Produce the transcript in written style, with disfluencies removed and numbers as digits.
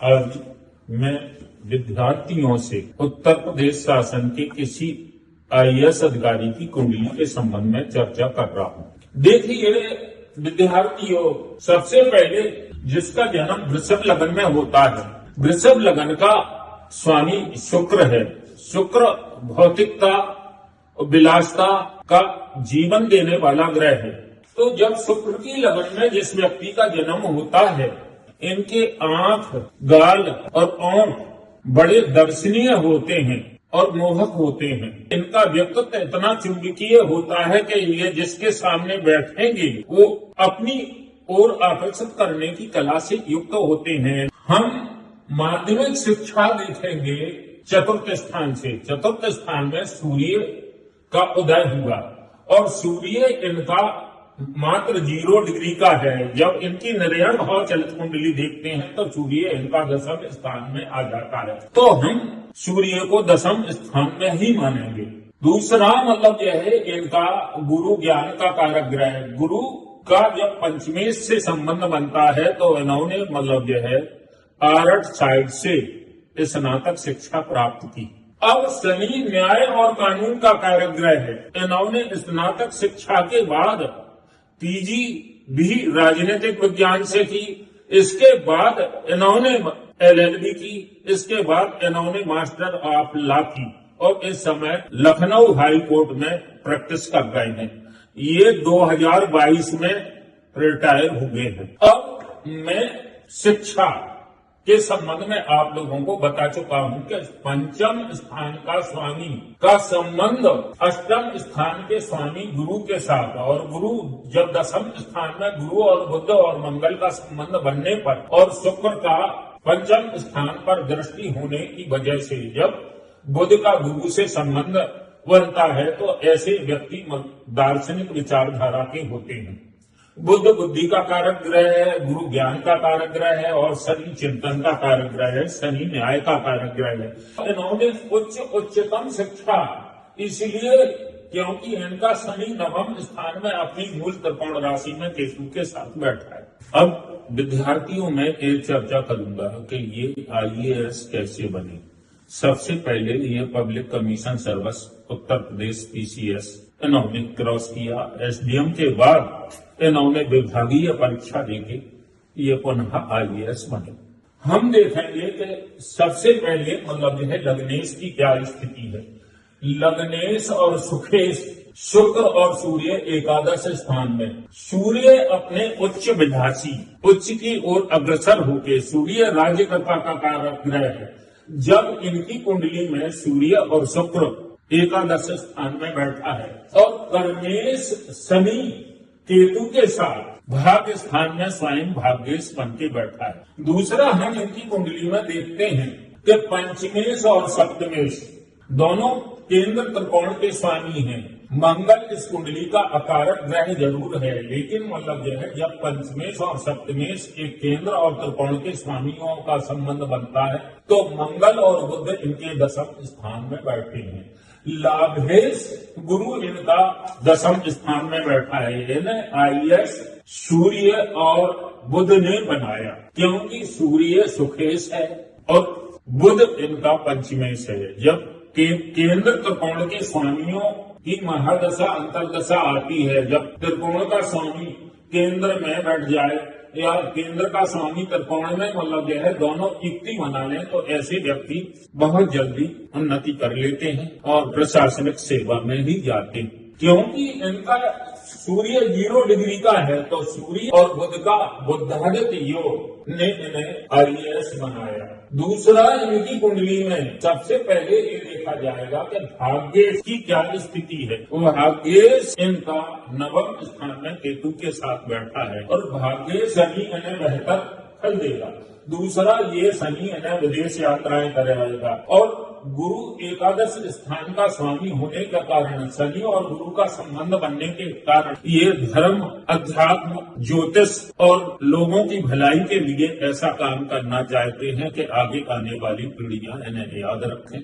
आज मैं विद्यार्थियों से उत्तर प्रदेश शासन के किसी आईएएस अधिकारी की कुंडली के संबंध में चर्चा कर रहा हूँ। देखिए विद्यार्थियों, सबसे पहले जिसका जन्म वृषभ लगन में होता है, वृषभ लगन का स्वामी शुक्र है। शुक्र भौतिकता और विलासता का जीवन देने वाला ग्रह है। तो जब शुक्र की लगन में जिस व्यक्ति का जन्म होता है, इनके आंख, गाल और ओंठ बड़े दर्शनीय होते हैं और मोहक होते हैं। इनका व्यक्तित्व इतना चुंबकीय होता है कि ये जिसके सामने बैठेंगे वो अपनी ओर आकर्षित करने की कला से युक्त होते हैं। हम माध्यमिक शिक्षा देखेंगे चतुर्थ स्थान से। चतुर्थ स्थान में सूर्य का उदय हुआ और सूर्य इनका मात्र 0 डिग्री का है। जब इनकी निर्यण भाव चलित कुंडली देखते हैं तो सूर्य इनका 10वें स्थान में आ जाता है, तो हम सूर्य को 10वें स्थान में ही मानेंगे। दूसरा मतलब यह है, इनका गुरु ज्ञान का कारक ग्रह है। गुरु का जब पंचमेश से संबंध बनता है तो इन्होंने मतलब यह है आर्ट साइड से स्नातक शिक्षा प्राप्त की। अब शनि न्याय और कानून का कारक ग्रह है। इन्होंने स्नातक शिक्षा के बाद पीजी भी राजनीतिक विज्ञान से की। इसके बाद इन्होंने एलएलबी की। इसके बाद इन्होंने मास्टर ऑफ लॉ की और इस समय लखनऊ हाई कोर्ट में प्रैक्टिस कर रहे हैं। ये 2022 में रिटायर हो गए हैं। अब मैं शिक्षा के संबंध में आप लोगों को बता चुका हूं कि पंचम स्थान का स्वामी का संबंध अष्टम स्थान के स्वामी गुरु के साथ, और गुरु जब 10वें स्थान में गुरु और बुध और मंगल का संबंध बनने पर और शुक्र का पंचम स्थान पर दृष्टि होने की वजह से जब बुध का गुरु से संबंध बनता है तो ऐसे व्यक्ति दार्शनिक विचारधारा के होते हैं। बुध बुद्धि का कारक ग्रह है, गुरु ज्ञान का कारक ग्रह है और शनि चिंतन का कारक ग्रह है, शनि न्याय का कारक ग्रह है। इन्होंने उच्चतम शिक्षा इसलिए क्योंकि इनका शनि 9वें स्थान में अपनी मूल त्रिकोण राशि में केतु के साथ बैठा है। अब विद्यार्थियों में एक चर्चा करूंगा कि ये आईएएस कैसे बने। सबसे पहले ये public commission service Uttar Pradesh PCS इन्होंने क्रॉस किया। एसडीएम के बाद इन्होंने विभागीय परीक्षा देके ये पुनः आईएएस बने। हम देखेंगे कि सबसे पहले मतलब यह लग्नेश की क्या स्थिति है। लग्नेश और सुखेश, शुक्र और सूर्य एकादश स्थान में। सूर्य अपने उच्च विधासी उच्च की ओर अग्रसर होके, सूर्य राज्य कृपा का कारक ग्रह है। जब इनकी कुंडली में सूर्य और शुक्र एकादश स्थान में बैठा है और कर्मेश शनि केतु के साथ भाग्य स्थान में स्वयं भाग्येश बन के बैठा है। दूसरा हम इनकी कुंडली में देखते हैं कि पंचमेश और सप्तमेश दोनों केंद्र त्रिकोण के स्वामी हैं। मंगल इस कुंडली का अकारक ग्रह जरूर है, लेकिन मतलब यह है जब पंचमेश और सप्तमेश एक केंद्र और त्रिकोण के स्वामियों का संबंध बनता है तो मंगल और बुध इनके 10वें स्थान में बैठे हैं। लाभेश गुरु इनका 10वें स्थान में बैठा है। इन्हें आईएएस सूर्य और बुध ने बनाया क्योंकि सूर्य सुखेश है और बुध इनका पंचमेश है। जब केंद्र त्रिकोण के स्वामियों की महादशा अंतरदशा आती है, जब त्रिकोण का स्वामी केंद्र में बैठ जाए या केंद्र का स्वामी त्रिकोण में मतलब यह है दोनों युक्ति बना लें तो ऐसे व्यक्ति बहुत जल्दी उन्नति कर लेते हैं और प्रशासनिक सेवा में ही जाते हैं। क्योंकि इनका सूर्य 0 डिग्री का है तो सूर्य और बुध का बुधादित्य योग ने इन्हें आईएएस बनाया। दूसरा, इनकी कुंडली में सबसे पहले ये देखा जाएगा कि भाग्येश की क्या स्थिति है। वो भाग्येश इनका 9वें स्थान में केतु के साथ बैठा है और भाग्येश शनि इन्हें बेहतर फल देगा। दूसरा, ये शनि इन्हें विदेश यात्राएं कराएगा और गुरु एकादश स्थान का स्वामी होने के कारण, शनि और गुरु का संबंध बनने के कारण ये धर्म, अध्यात्म, ज्योतिष और लोगों की भलाई के लिए ऐसा काम करना चाहते हैं कि आगे आने वाली पीढ़ियां इन्हें याद रखें।